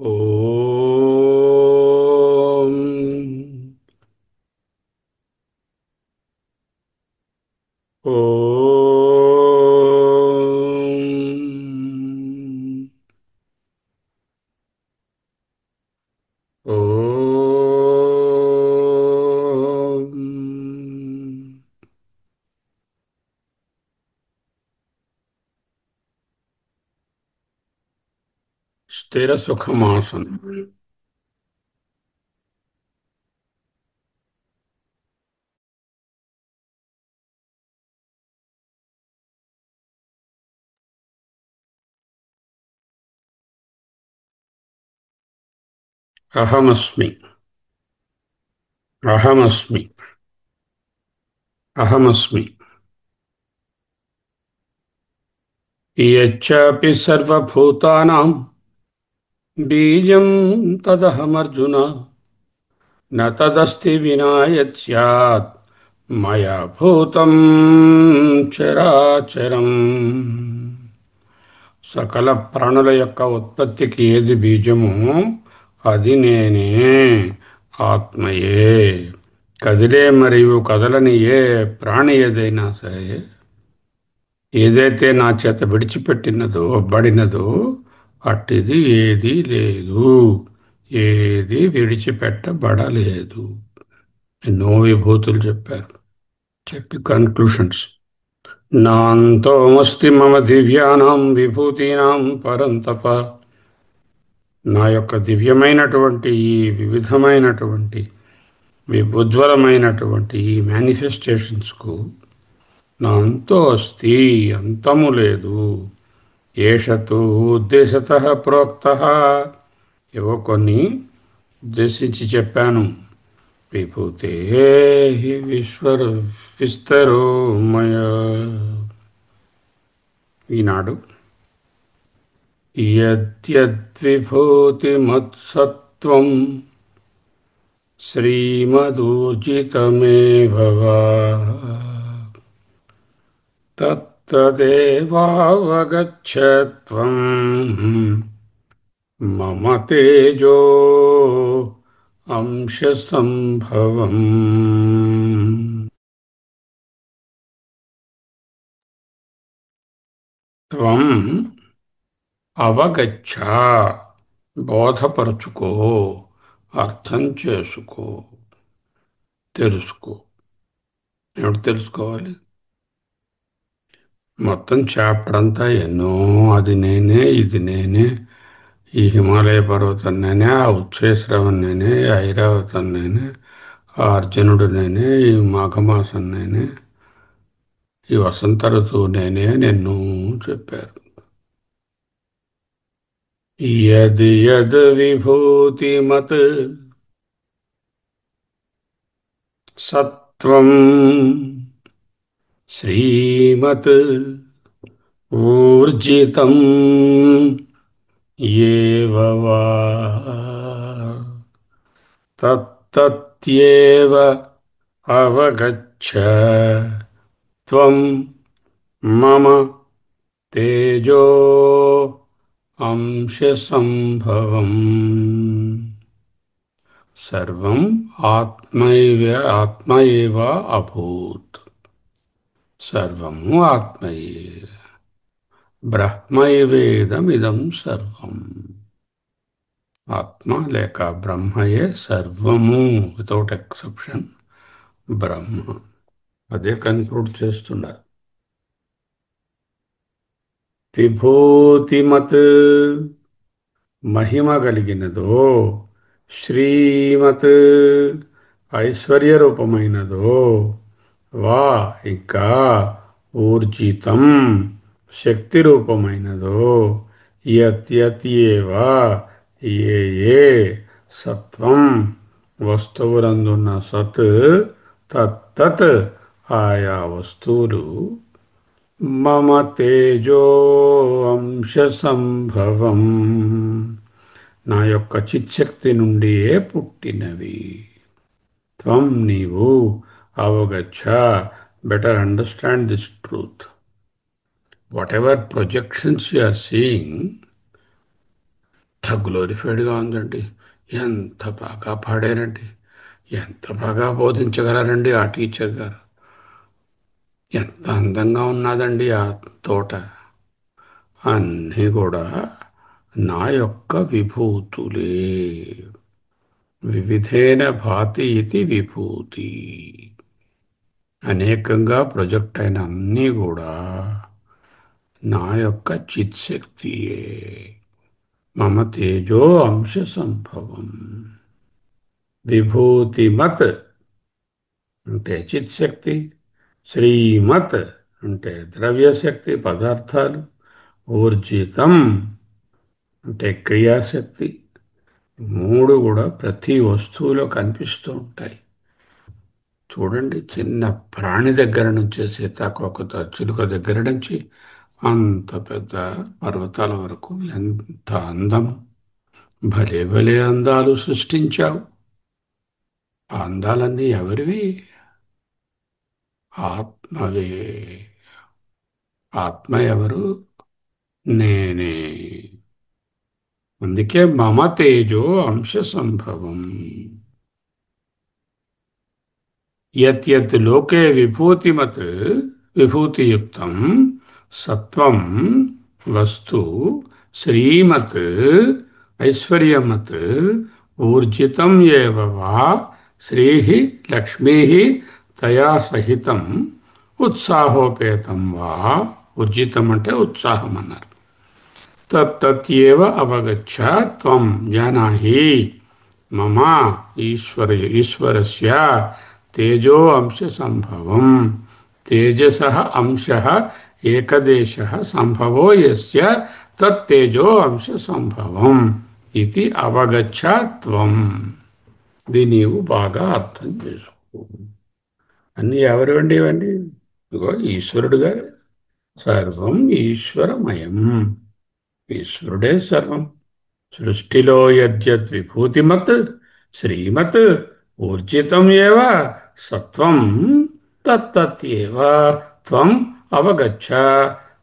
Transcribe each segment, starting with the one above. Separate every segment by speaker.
Speaker 1: ఓం ఓం ఓం స్థిర సుఖమాసనం. అహమస్మి. అహమస్మి. అహమస్మి. యచ్చాపి సర్వభూతానాం బీజం తదహమర్జున న తదస్తి వినా యత్ స్యాత్ మయా భూతం చరాచరం. సకల ప్రాణుల యొక్క ఉత్పత్తికి ఏది బీజమో అది నేనే, ఆత్మయే. కదిలే మరియు కదలని ఏ ప్రాణి ఏదైనా సరే, ఏదైతే నా చేత విడిచిపెట్టినదో బడినదో అట్టిది ఏదీ లేదు, ఏది విడిచిపెట్టబడలేదు. ఎన్నో విభూతులు చెప్పారు. చెప్పి కన్క్లూషన్స్. నాంతోమస్తి మమ దివ్యానాం విభూతీనాం పరంతప. నా యొక్క దివ్యమైనటువంటి ఈ వివిధమైనటువంటి ఉజ్వలమైనటువంటి ఈ మేనిఫెస్టేషన్స్కు నా అంతో అస్తి, అంతము లేదు. ఏషతు ఉద్దేశత ప్రోక్త. ఏవో కొన్ని ఉద్దేశించి చెప్పాను. విభూతే విశ్వర విస్తరో మయా. ఈనాడు యద్యద్విభూతిమత్సత్వం శ్రీమదూర్జితమేవ వా తత్తదేవావగచ్చత్వం మమ తేజో అంశసంభవం. త్వం అవగచ్చ. బోధపరుచుకో, అర్థం చేసుకో, తెలుసుకో. ఏమిటి తెలుసుకోవాలి? మొత్తం చాప్టర్ అంతా ఎన్నో అది నేనే, ఇది నేనే, ఈ హిమాలయ పర్వతం నేనే, ఆ ఉచ్ఛ్రేశ్రవం నేనే, ఐరావతం నేనే, ఆ అర్జునుడు నేనే, ఈ మాఘమాసం నేనే, ఈ వసంత ఋతువు నేనే నిన్ను చెప్పారు. యద్ యద్ విభూతిమత్ సత్వం శ్రీమత్ ఊర్జితం ఏవ వా తత్తత్యేవ అవగచ్చ త్వం మమ తేజో అంశసంభవం. సర్వం ఆత్మ ఏవ అభూత్. సర్వము ఆత్మయే. బ్రహ్మైవేదమిదం సర్వం. ఆత్మ లేక బ్రహ్మయే సర్వము, వితౌట్ ఎక్సెప్షన్ బ్రహ్మ. అదే కన్క్లూడ్ చేస్తున్నారు. విభూతిమత్ మహిమ కలిగినదో, శ్రీమత్ ఐశ్వర్య రూపమైనదో, వా ఇంకా ఊర్జితం శక్తి రూపమైనదో, యత్ యత్ ఏవా ఏ ఏ సత్వం వస్తువులందున్న సత్, తత్ ఆయా వస్తువులు మమ తేజో అంశ సంభవం నా యొక్క చిచ్చక్తి నుండియే పుట్టినవి. త్వం నీవు అవగచ్చ, better understand this truth. Whatever projections you are seeing, గ్లోరిఫైడ్గా ఉందండి. ఎంత బాగా పాడారండి. ఎంత బాగా బోధించగలరండి ఆ టీచర్ గారు. ఎంత అందంగా ఉన్నదండి ఆ తోట. అన్నీ కూడా నా యొక్క విభూతులే. వివిధేన భాతి ఇది విభూతి. అనేకంగా ప్రొజెక్ట్ అయిన అన్నీ కూడా నా యొక్క చిత్శక్తియే. మమ తేజో అంశ సంభవం. విభూతిమత్ అంటే చిత్శక్తి, శ్రీమత్ అంటే ద్రవ్యశక్తి పదార్థాలు, ఊర్జితం అంటే క్రియాశక్తి. మూడు కూడా ప్రతి వస్తువులో కనిపిస్తూ ఉంటాయి. చూడండి, చిన్న ప్రాణి దగ్గర నుంచి సీతాకోకత చిలుక దగ్గర నుంచి అంత పెద్ద పర్వతాల వరకు ఎంత అందం. భలే భలే అందాలు సృష్టించావు. ఆ అందాలన్నీ ఎవరివి? ఆత్మవే. ఆత్మ ఎవరు? నేనే. అందుకే మమ తేజో అంశ సంభవం. యత్ యత్ లోకే విభూతిమత్ విభూతియుక్తం సత్వం వస్తు శ్రీమత్ ఐశ్వర్యమత్ ఊర్జితం ఏవ వా శ్రీః లక్ష్మీః తయా సహితం ఉత్సాహోపేతం వా. ఊర్జితం అంటే ఉత్సాహం అన్నారు. తత్తత్యేవ అవగచ్చ త్వం జానాహి మమ ఈశ్వరస్య తేజో అంశ సంభవం. తేజసః అంశః ఏకదేశः సంభవో యస్య తత్తేజో అంశ సంభవం ఇది అవగచ్చ త్వం. ఇది నీవు బాగా అర్థం చేసుకో. అన్నీ ఎవరివండి ఇవన్నీ? ఇదిగో ఈశ్వరుడుగా. సర్వం ఈశ్వరమయం. ఈశ్వరుడే సర్వం. సృష్టిలో యద్యద్ విభూతిమత్ శ్రీమత్ ఊర్జితం ఏవ సత్వం తత్తత్యేవ త్వం అవగచ్చ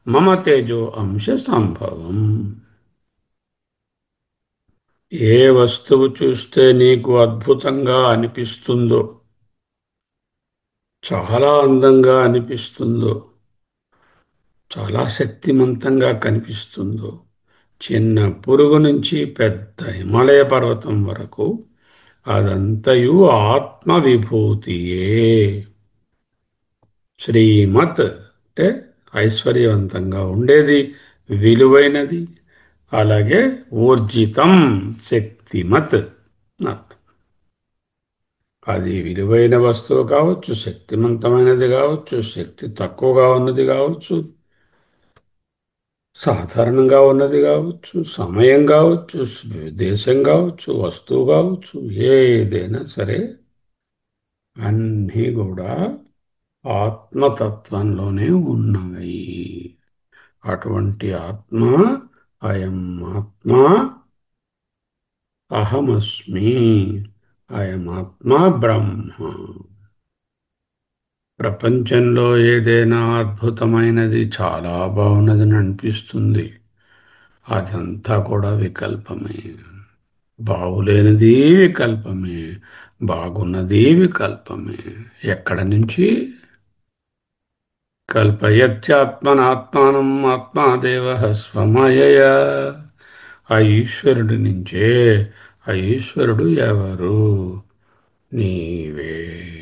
Speaker 1: మమ తేజో అంశ సంభవం. ఏ వస్తువు చూస్తే నీకు అద్భుతంగా అనిపిస్తుందో, చాలా అందంగా అనిపిస్తుందో, చాలా శక్తిమంతంగా కనిపిస్తుందో, చిన్న పురుగు నుంచి పెద్ద హిమాలయ పర్వతం వరకు అదంతయు ఆత్మ విభూతియే. శ్రీమత్ అంటే ఐశ్వర్యవంతంగా ఉండేది, విలువైనది. అలాగే ఊర్జితం శక్తిమత్ అర్థం. అది విలువైన వస్తువు కావచ్చు, శక్తివంతమైనది కావచ్చు, శక్తి తక్కువగా ఉన్నది కావచ్చు, సాధారణంగా ఉన్నది కావచ్చు, సమయం కావచ్చు, దేశం కావచ్చు, వస్తువు కావచ్చు, ఏదైనా సరే అన్నీ కూడా ఆత్మతత్వంలోనే ఉన్నవి. అటువంటి ఆత్మ అయం ఆత్మ అహమస్మి. అయం ఆత్మ బ్రహ్మ. ప్రపంచంలో ఏదైనా అద్భుతమైనది చాలా బాగున్నదని అనిపిస్తుంది. అదంతా కూడా వికల్పమే. బాగులేనిది వికల్పమే, బాగున్నది వికల్పమే. ఎక్కడ నుంచి? కల్పయత్యాత్మనాత్మానం ఆత్మాదేవ స్వమయయా. ఆ ఈశ్వరుడి నుంచే. ఆ ఈశ్వరుడు ఎవరు? నీవే.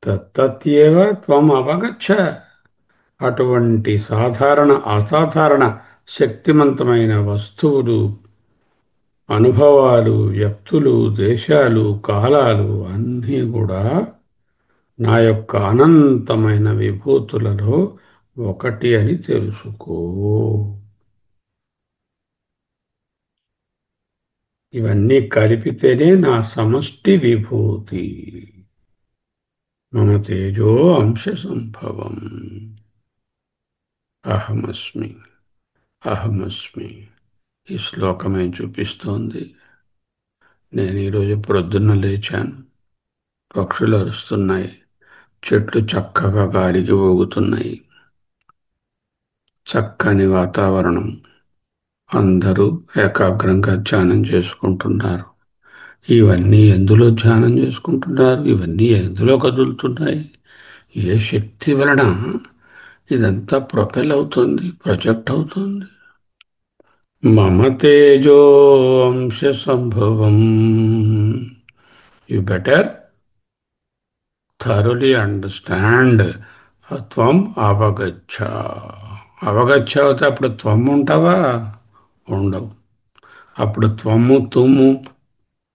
Speaker 1: తత్తత్యేవ త్వం అవగచ్చ. అటువంటి సాధారణ అసాధారణ శక్తివంతమైన వస్తువులు, అనుభవాలు, వ్యక్తులు, దేశాలు, కాలాలు అన్నీ కూడా నా యొక్క అనంతమైన విభూతులలో ఒకటి అని తెలుసుకో. ఇవన్నీ కలిపితేనే నా సమష్టి విభూతి. మమ తేజో అంశ సంభవం. అహమస్మి. అహమస్మి. ఈ శ్లోకమే చూపిస్తోంది. నేను ఈరోజు ప్రొద్దున్న లేచాను. పక్షులు అరుస్తున్నాయి. చెట్లు చక్కగా గాలికి ఊగుతున్నాయి. చక్కని వాతావరణం. అందరూ ఏకాగ్రంగా ధ్యానం చేసుకుంటున్నారు. ఇవన్నీ ఎందులో ధ్యానం చేసుకుంటున్నారు? ఇవన్నీ ఎందులో కదులుతున్నాయి? ఏ శక్తి వలన ఇదంతా ప్రొపెల్ అవుతుంది, ప్రొజెక్ట్ అవుతుంది? మమ తేజో అంశ సంభవం. You better thoroughly understand. త్వం అవగచ్చ. అవగచ్చ అవుతే అప్పుడు త్వం ఉంటావా? ఉండవు. అప్పుడు త్వము తుమ్ము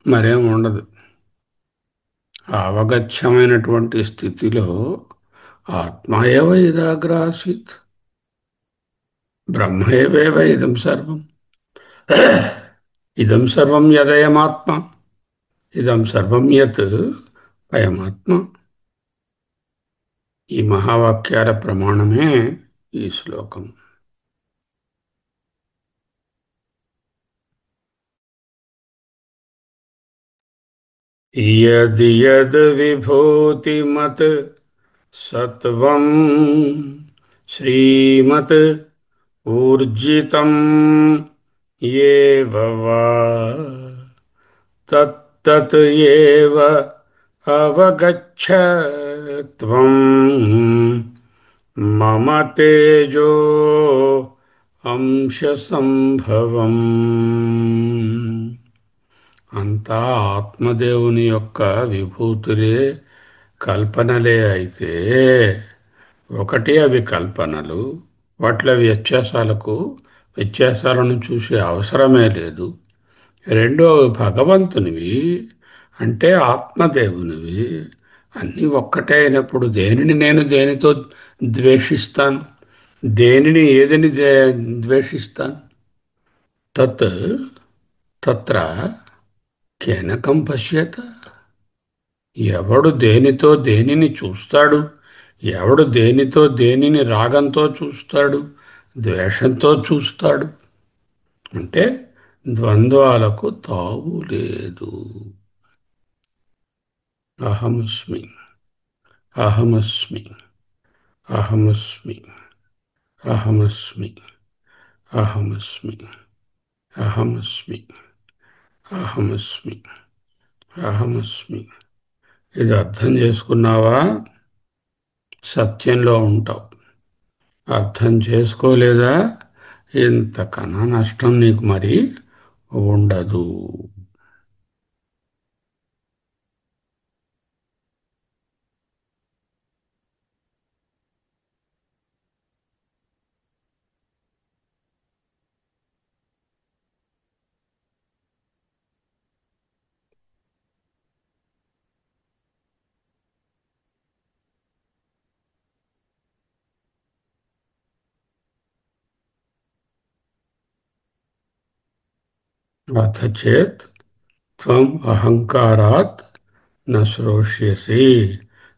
Speaker 1: మరేం ఉండదు. ఆ అవగచ్చమైనటువంటి స్థితిలో ఆత్మ ఏవ ఇదాగ్రాసీత్, బ్రహ్మ ఏవేవ ఇదం సర్వం. ఇదం సర్వం యదయమాత్మ, ఇదం సర్వం యత్ అయమాత్మ. ఈ మహావాక్యాల ప్రమాణమే ఈ శ్లోకం. యద్ యద్ విభూతిమత్ సత్వం శ్రీమత్ ఊర్జితం ఏవ వా తత్తత్ ఏవ అవగచ్చ త్వం. మమ తేజో అంశ సంభవం. అంతా ఆత్మదేవుని యొక్క విభూతులే, కల్పనలే అయితే ఒకటి అవి కల్పనలు. వాటిలో వ్యత్యాసాలను చూసే అవసరమే లేదు. రెండో అవి భగవంతునివి, అంటే ఆత్మదేవునివి. అన్నీ ఒక్కటే అయినప్పుడు దేనిని నేను దేనితో ద్వేషిస్తాను? దేనిని ఏదని ద్వేషిస్తాను? తత్ తత్ర కేనకం పశ్యత. ఎవడు దేనితో దేనిని చూస్తాడు? ఎవడు దేనితో దేనిని రాగంతో చూస్తాడు, ద్వేషంతో చూస్తాడు? అంటే ద్వంద్వాలకు తావు లేదు. అహమస్మి, అహమస్మి, అహమస్మి, అహమస్మి, అహమస్మి, అహమస్మి, అహమస్మి, అహమస్మి. ఇది అర్థం చేసుకున్నావా? సత్యంలో ఉంటావు. అర్థం చేసుకోలేదా? ఇంతకన్నా నష్టం నీకు మరి ఉండదు. అథ చేత్ త్వం అహంకారాత్ న శ్రోష్యసి.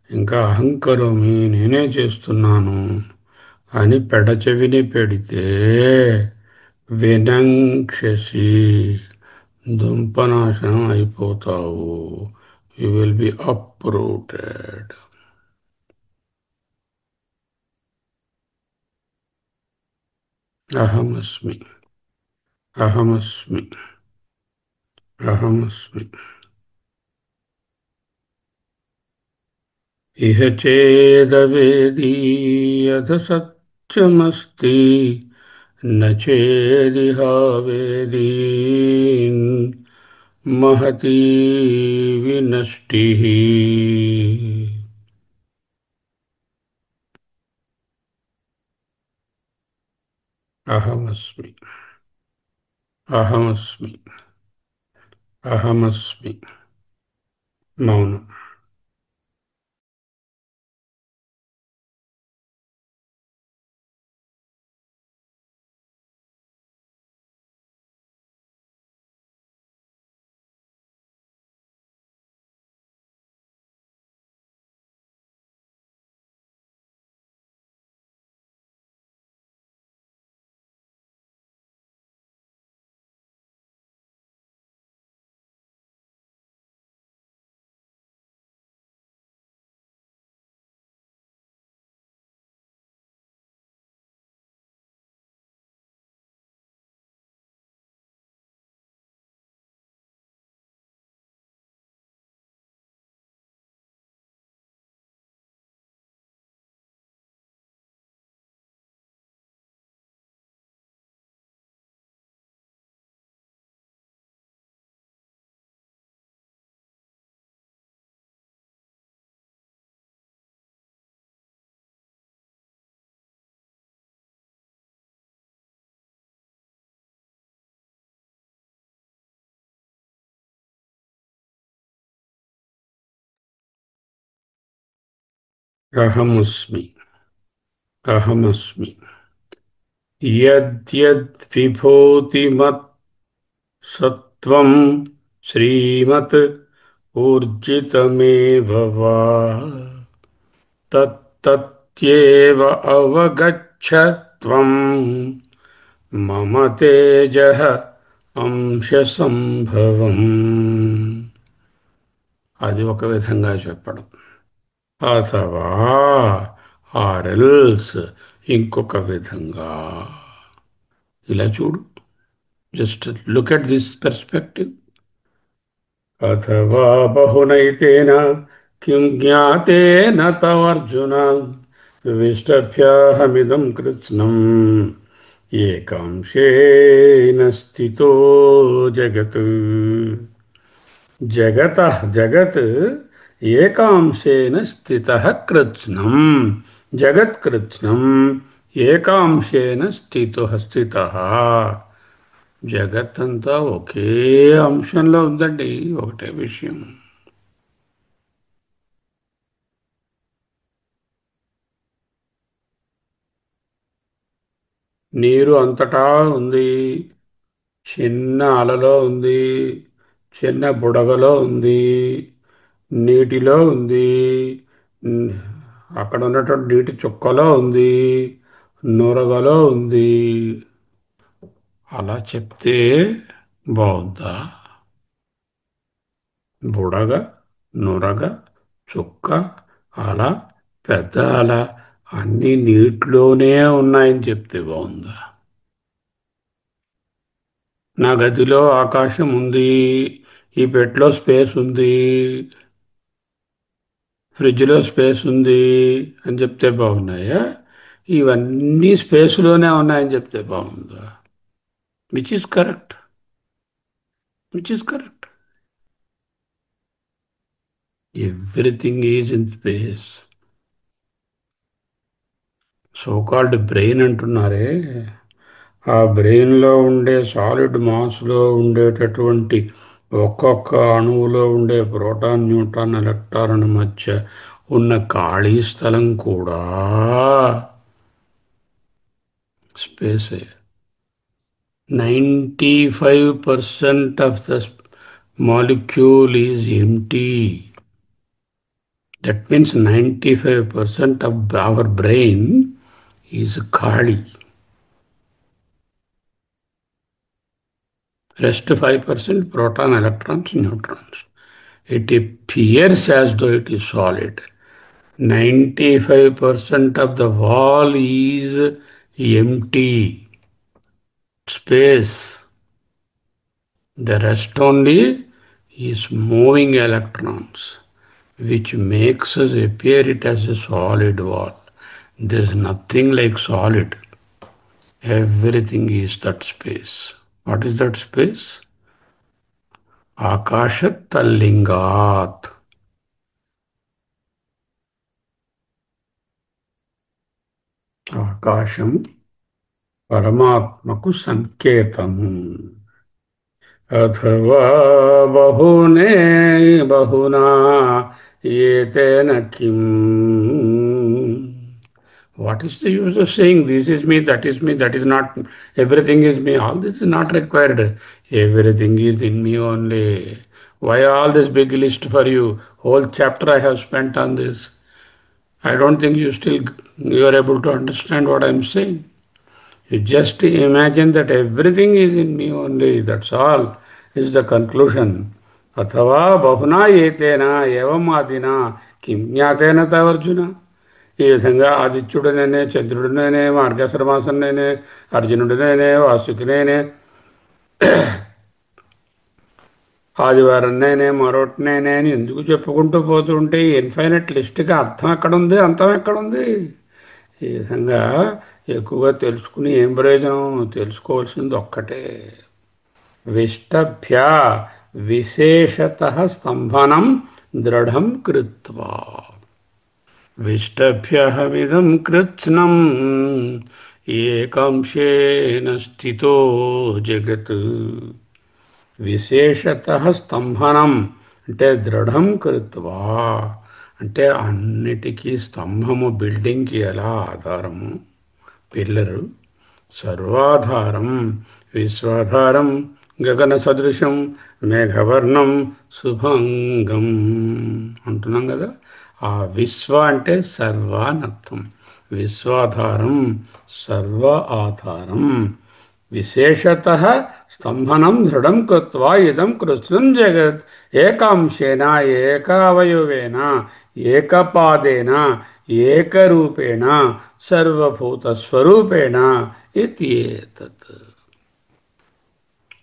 Speaker 1: ఇంకా అహంకరోమి, నేనే చేస్తున్నాను అని పెడచెవిని పెడితే వినంక్షసి, దుంపనాశనం అయిపోతావు. You will be uprooted. అహమస్మి, అహమస్మి, అహమస్మి. ఇహ చేదవేదీయథ సత్యమస్తి న చేదిహావేదీన్ మహతీ వినష్టిః. అహమస్మి, అహమస్మి, అహమస్మి. మౌనం. అహమస్మి. అహమస్మి. యద్యద్విభూతిమత్ సత్వం శ్రీమత్ ఊర్జితమేవ వా తత్తత్యేవ అవగచ్చ త్వం మమ తేజః అంశసంభవం. అది ఒక విధంగా చెప్పడం. అథవా ఆర్ఎల్స్ ఇంకొక విధంగా. ఇలా చూడు, just look at this perspective. అథవా బహునైతేన కిం జ్ఞాతేన తవర్జున విష్టభ్యాహమిదం కృత్స్నం ఏకాంశేన స్థితో జగత్. జగత్ ఏకాంశేన స్థితః కృత్స్నం. జగత్కృత్స్నం ఏకాంశేన స్థితః. జగత్తంతా ఒకే అంశంలో ఉందండి, ఒకటే విషయం. నీరు అంతటా ఉంది, చిన్న అలలో ఉంది, చిన్న బుడగలో ఉంది, నీటిలో ఉంది, న్- అక్కడ ఉన్నటువంటి నీటి చుక్కలో ఉంది, నురగలో ఉంది. అలా చెప్తే బాగుందా? బుడగ, నురగ, చుక్క, అల, పెద్ద అల అన్నీ నీటిలోనే ఉన్నాయని చెప్తే బాగుందా? నా గదిలో ఆకాశం ఉంది, ఈ పెట్లో స్పేస్ ఉంది, ఫ్రిడ్జ్లో స్పేస్ ఉంది అని చెప్తే బాగున్నాయా? ఇవన్నీ స్పేస్లోనే ఉన్నాయని చెప్తే బాగుందా? Which is correct? Which is correct? Everything is in space. So called brain అంటున్నారే, ఆ బ్రెయిన్లో ఉండే సాలిడ్ మాస్లో ఉండేటటువంటి ఒక్కొక్క అణువులో ఉండే ప్రోటాన్, న్యూట్రాన్, ఎలక్ట్రాన్ మధ్య ఉన్న ఖాళీ స్థలం కూడా స్పేసే. 95% of the molecule is empty. That means 95% of our brain is khali. Rest 5% proton, electrons, neutrons. It appears as though it is solid. 95% of the wall is empty space. The rest only is moving electrons, which makes us appear it as a solid wall. There is nothing like solid. Everything is that space. What is that space? Akashat Tallingat. ఆకాశం పరమాత్మకు సంకేతము. అథవా బహునే బహునా ఏతేన కిం. What is the use of saying this is me, that is not, everything is me? All this is not required. Everything is in me only. Why all this big list for you? Whole chapter I have spent on this. I don't think you are able to understand what I am saying. You just imagine that everything is in me only. That's all is the conclusion. Athava bahuna etena evam adina kim jnatena tavarjuna. ఈ విధంగా ఆదిత్యుడు నేనే, చంద్రుడు నేనే, మార్గశిర మాసం నేనే, అర్జునుడు నేనే, వాసుకి నేనే, ఆదివారం నేనే, మరొకటి నేనే అని ఎందుకు చెప్పుకుంటూ పోతుంటే ఇన్ఫైనట్ లిస్ట్కి అర్థం ఎక్కడుంది, అంతం ఎక్కడుంది? ఈ విధంగా ఎక్కువగా తెలుసుకుని ఏం ప్రయోజనం? తెలుసుకోవాల్సింది ఒక్కటే. విష్టభ్య విశేషత స్తంభనం దృఢం కృత్వా. విష్టభ్యహమిదం కృత్స్నం ఏకాంశేన స్థితో జగత్. విశేషత స్తంభనం అంటే దృఢం కృత్వా అంటే అన్నిటికీ స్తంభము బిల్డింగ్కి ఎలా ఆధారము, పిల్లరు, సర్వాధారం విశ్వాధారం గగన సదృశం మేఘవర్ణం శుభంగం అంటున్నాం కదా. ఆ విశ్వ అంటే సర్వ అని అర్థం. విశ్వాధారం సర్వ ఆధారం. విశేషత స్తంభనం దృఢం కృత్వా ఇదం కృత్స్నం జగత్ ఏకాంశేన ఏకావయవేన ఏకపాదేన ఏకరూపేణ సర్వభూతస్వరూపేణ ఇత్యేతత్.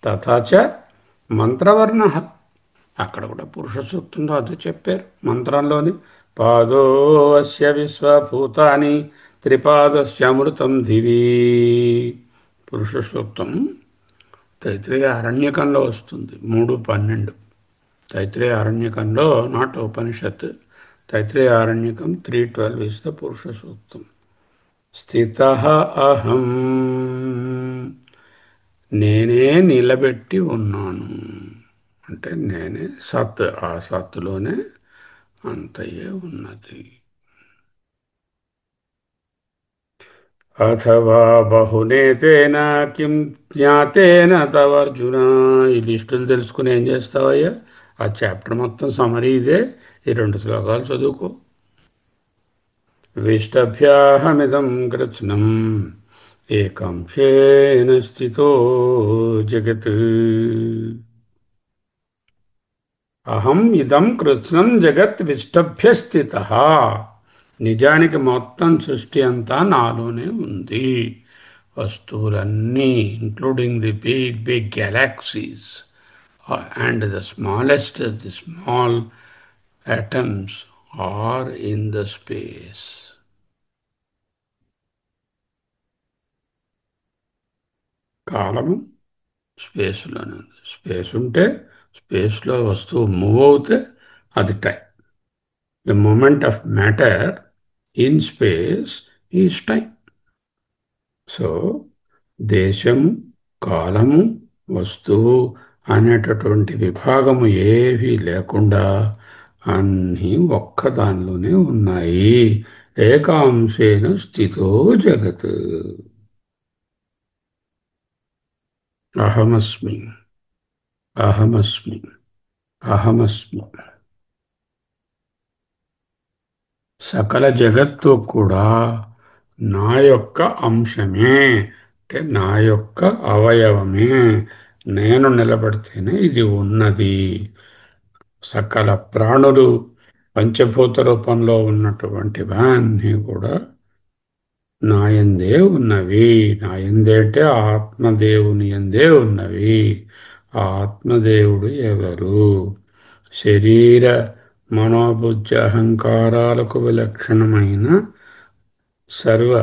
Speaker 1: తథా చ మంత్రవర్ణ, అక్కడ కూడా పురుష సూక్తంలో అది చెప్పారు మంత్రంలోని. పాదో అస్య విశ్వభూతాని త్రిపాదస్యామృతం దివి. పురుష సూక్తం తైత్రేయ అరణ్యకంలో వస్తుంది 3:12. Taittiriya అరణ్యకంలో, not Upanishad, Taittiriya అరణ్యకం 3:12 is the పురుష సూక్తం. స్థితః అహం, నేనే నిలబెట్టి ఉన్నాను అంటే నేనే సత్, ఆ సత్తులోనే అంతయే ఉన్నది. అథవా బహునేతేన కిం జ్ఞాతేన తవర్జున. ఈ లిస్టులు తెలుసుకుని ఏం చేస్తావయ్యా? ఆ చాప్టర్ మొత్తం సమరీ ఇదే. ఈ 2 శ్లోకాలు చదువుకో. విష్టభ్యాహమిదం కృత్స్నం ఏకాంశేన స్థితో జగత్. అహం ఇదం కృత్స్నం జగత్ విష్టభ్య స్థితః. నిజానికి మొత్తం సృష్టి అంతా నాలోనే ఉంది. వస్తువులన్నీ including the big big galaxies and the smallest the small atoms are in the space. కాలము స్పేస్లోనే ఉంది. స్పేస్ ఉంటే, స్పేస్లో వస్తువు మూవ్ అవుతే అది time. The moment of matter in space is time. So దేశము, కాలము, వస్తువు అనేటటువంటి విభాగము ఏవీ లేకుండా అన్నీ ఒక్కదానిలోనే ఉన్నాయి. ఏకాంశేన స్థితో జగత్. అహమస్మి, అహమస్మి, అహమస్మి. సకల జగత్తు కూడా నా యొక్క అంశమే, అంటే నా యొక్క అవయవమే. నేను నిలబడితేనే ఇది ఉన్నది. సకల ప్రాణులు పంచభూత రూపంలో ఉన్నటువంటివన్నీ కూడా నాయందే ఉన్నవి. నాయందే అంటే ఆత్మదేవుని యందే ఉన్నవి. ఆ ఆత్మదేవుడు ఎవరు? శరీర మనోబుద్ధి అహంకారాలకు విలక్షణమైన సర్వ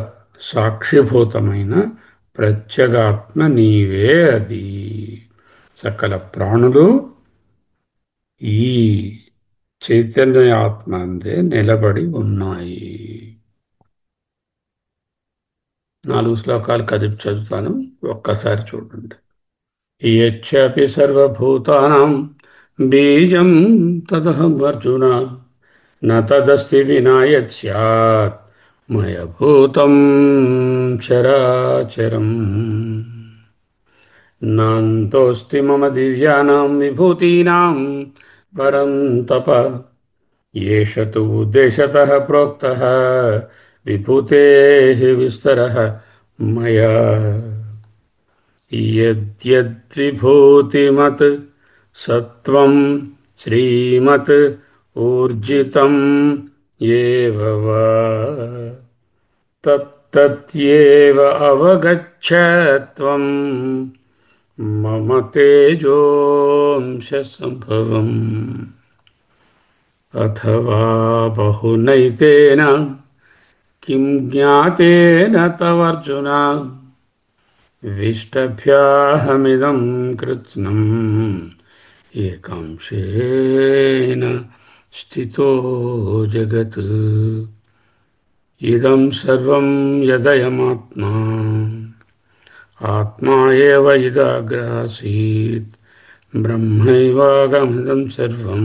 Speaker 1: సాక్షిభూతమైన ప్రత్యేగాత్మ నీవే. అది సకల ప్రాణులు ఈ చైతన్య ఆత్మ అందే నిలబడి ఉన్నాయి. 4 శ్లోకాలు కదిపి చదువుతాను, ఒక్కసారి చూడండి. యచ్చపి సర్వభూతానాం బీజం తదహం అర్జున న తదస్తి వినా యత్ స్యాత్ మయభూతం చరాచరం నాంతోస్తి మమ దివ్యానాం విభూతీనాం పరం తప ఏష తు ఉద్దేశతః ప్రోక్తః విభూతేః విస్తరః మయా. యద్యద్విభూతిమత్ సత్వం శ్రీమత్ ఊర్జితం ఏవ వా తత్తత్యేవ అవగచ్చ త్వం మమ తేజోంశ సంభవం. అథవా బహునైతేన కిం జ్ఞాతేన తవర్జున విష్టభ్యాహమిదం కృత్స్నం ఏకాంశేన స్థితో జగత్. ఇదం సర్వం యదయమాత్మా ఆత్మా ఏవ ఇదగ్రాసీత్ బ్రహ్మైవాగమిదం సర్వం